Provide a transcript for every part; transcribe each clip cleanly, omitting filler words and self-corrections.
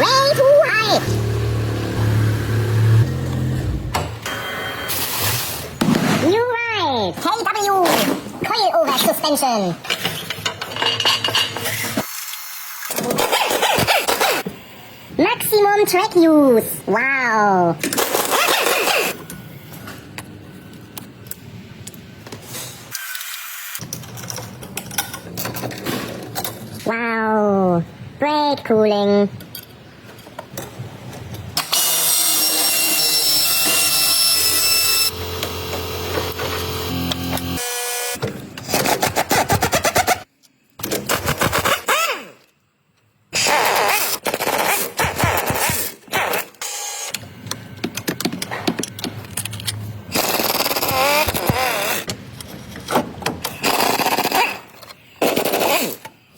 way too high. New ride, KW, coilover suspension. Maximum track use. Wow. Wow. Brake cooling.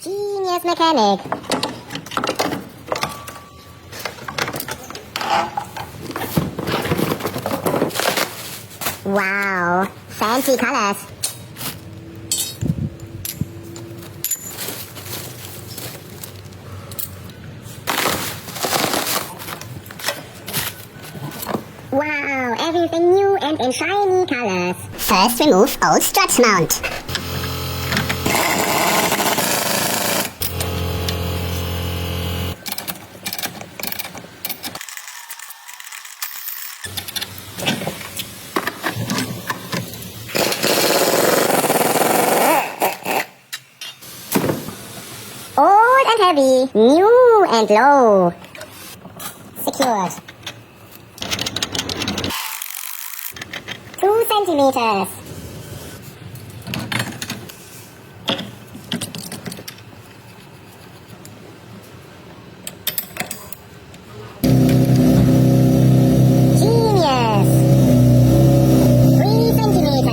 Genius mechanic. Wow, fancy colors. Wow, everything new and in shiny colors. First remove old strut mount. Old and heavy, new and low. Secured. 2 centimeters. Genius. 3 centimeters.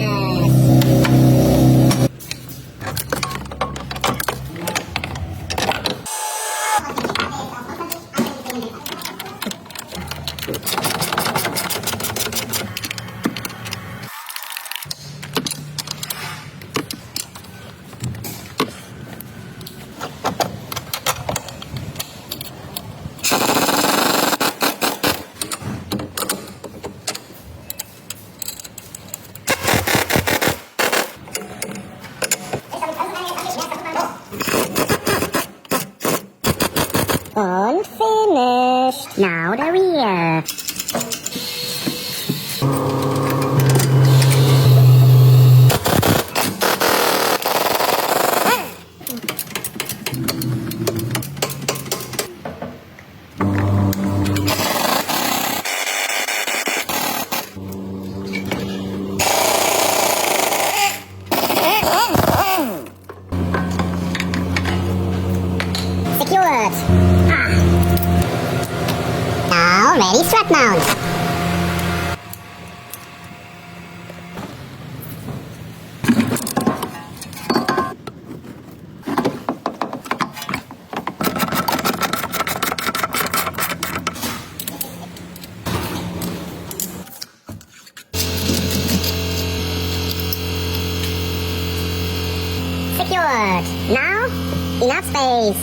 All finished. Now the rear. Secured. Now ready strut mount. Secured. Now enough space.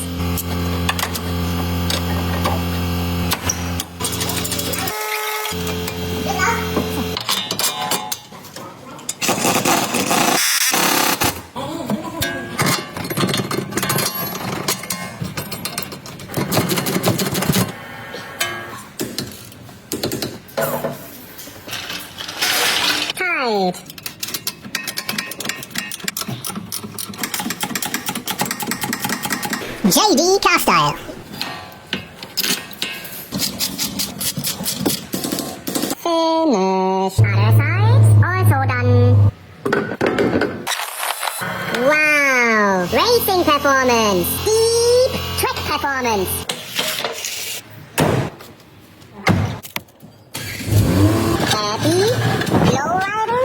Tight. JD Carstyle. Finish. Other side also done. Wow! Racing performance. Deep track performance. Happy? Low rider?